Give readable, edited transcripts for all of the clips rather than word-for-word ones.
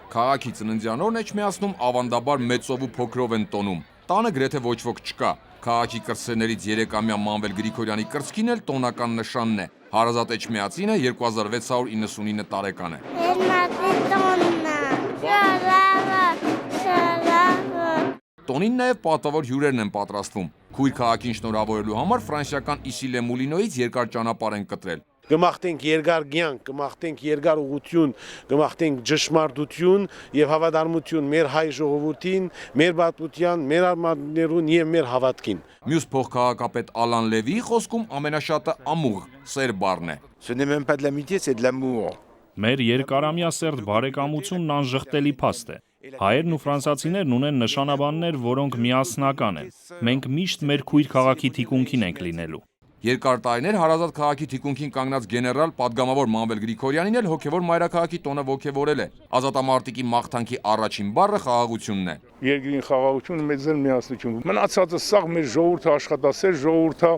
Քաղաքի ծննդյան օրն Էջմիածնում ավանդաբար մեծով ու փոքրով են տոնում։ Տանը գրեթե ոչ ոք չկա։ Քաղաքի կրտսերներից 3-ամյա Մանվել Գրիգորյանի կրծքին էլ տոնական նշանն է։ Հարազատ Էջմիածինը 2699 տարեկան է։ Տոնին նաև պատվավոր հյուրերն են պատրաստվում։ Քույր քաղաքին շնորհավորելու համար ֆրանսիական Իսիլե Մուլինոյից երկար ճանապարհ են կտրել։ Կմաղթենք երկար կյանք, կմաղթենք երկար ուղղություն, կմաղթենք ճշմարտություն եւ հավատարմություն մեր հայ ժողովրդին, մեր պատմության, մեր արմատներուն եւ մեր հավատքին։ Մյուս փոխքաղաքապետ Ալան Լևիի խոսքում ամենաշատը ամուղ, սեր բառն է։ Ce n'est même pas de l'amitié, c'est de l'amour. Մեր երկարամյա սերտ բարեկամությունն անժխտելի փաստ է։ Հայերն ու ֆրանսիացիներն ունեն նշանաբաններ, որոնք միասնական են։ Մենք միշտ մեր քույր քաղաքի թիկունքին ենք լինելու։ Երկար տարիներ հարազատ քաղաքի թիկունքին կանգնած գեներալ պատգամավոր Մանվել Գրիգորյանին էլ հոգևոր մայրաքաղաքի տոնը ոգևորել է։ Ազատամարտիկի մաղթանքի առաջին բառը խաղաղությունն է։ Երկրին խաղաղություն, մեծ էլ միասնություն։ Մնացածը սաղ մեր ժողովուրդը աշխատասեր ժողովուրդը,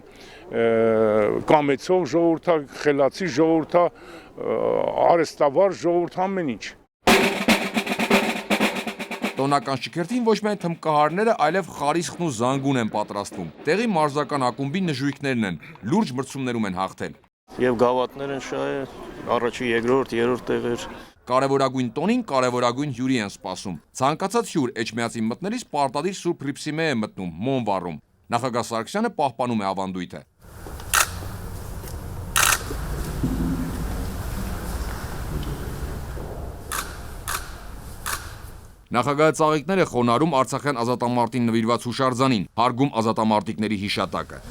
կամեցող ժողովուրդը, խելացի ժողովուրդը, արհեստավար ժողովուրդ ամեն ինչ։ Տոնական շքերթին ոչ միայն թմբկահարները, այլև խարիսխն ու զանգուն են պատրաստվում։ Տեղի մարզական ակումբի նժույգներն են, լուրջ մրցումներում են հաղթել։ Եվ գավաթներ են շահը, առաջի, երկրորդ, երրորդ տեղեր։ Կարևորագույն տոնին կարևորագույն հյուրի են սպասում։ Ցանկացած հյուր Էջմիածին մտնելիս պարտադիր Սուրբ Հռիփսիմե է մտնում, մոմ վառում։ Նախագահ Սարգսյանը պահպանում է ավանդույթը։ Նախագահը ծաղիկներ է խոնարհում Արցախյան ազատամարտին նվիրված հուշարձանին, հարգում ազատամարտիկների հիշատակը։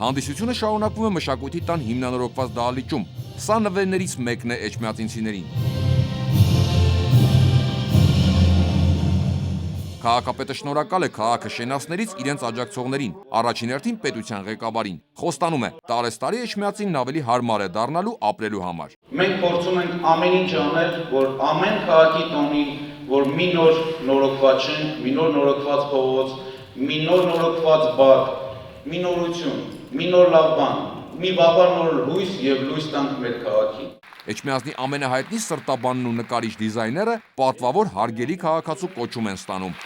Հանդիսությունը շարունակվում է Մշակույթի տան հիմնանորոգված դահլիճում։ Սա նվերներից մեկն է էջմիածինցիներին։ Քաղաքապետը շնորհակալ է քաղաքը շենացներից իրենց աջակցողներին, առաջին հերթին պետության ղեկավարին։ Խոստանում է, տարեստարի Էջմիածինն ավելի հարմար է դառնալու ապրելու համար։ Մենք փորձում ենք ամեն ինչ անել, որ ամեն քաղաքի տոնին, որ մի նոր նորոգված շենք, մի նոր նորոգված փողոց, մի նոր նորոգված բակ, մի նորություն, մի նոր լավ բան, մի վաղվա նոր լույս եւ լույս տանք մեր քաղաքին։ Էջմիածնի ամենահայտնի սրտաբանն ու նկարիչ դիզայները պատվավոր հարգելի քաղաքացու կոչում են ստանում։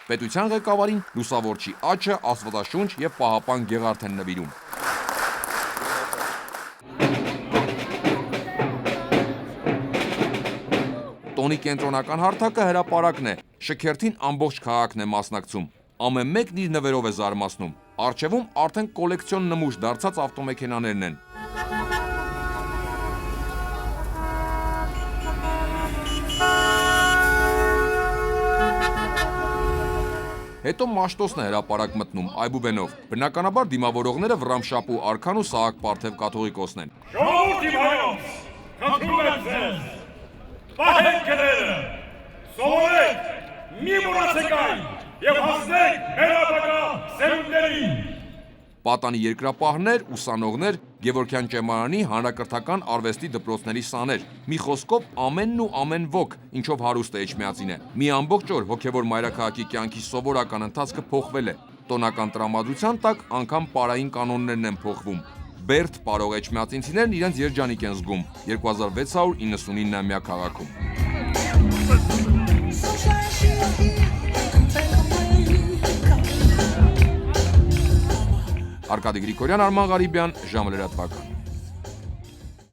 Պետության ղեկավարին լուսավորչի աչը, աստվածաշունչ եւ պահապան Գեղարդ են նվիրում։ Տոնի կենտրոնական հարթակը հրապարակն է, շքերթին ամբողջ քաղաքն է մասնակցում։ Ամեն մեկն իր նվերով է զարմացնում։ Առջևում արդեն կոլեկցիոն նմուշ դարձած ավտոմեքենաներն են։ Հետո Մաշտոսն է հրապարակ մտնում Այբուբենով։ Բնականաբար դիմավորողները Վռամշապու արքան ու Սահակ Պարթև կաթողիկոսն են։ Ժողովուրդ իմ հայոց, խնդրում եմ ձեզ, պահեք քրերը, սովորեք, մի մոռացեք այն եւ հասնեք մեր ապագա սերունդերին։ Պատանի երկրապահներ, ուսանողներ, Գևորգյան ճեմարանի հանրակրթական արվեստի դպրոցների սաներ։ Մի խոսքով ամենն ու ամեն ոք, ինչով հարուստ է Էջմիածինը։ Մի ամբողջ օր հոգևոր մայրաքաղաքի կյանքի սովորական ընթացքը փոխվել է։ Տոնական տրամադրության տակ անգամ պարային կանոններն են փոխվում։ Բերդ պարող էջմիածինցիներն իրենց երջանիկ են զգում 2699-ամյա քաղաքում։ Արկադի Գրիգորյան, Արման Ղարիբյան, ժամը լրատվական։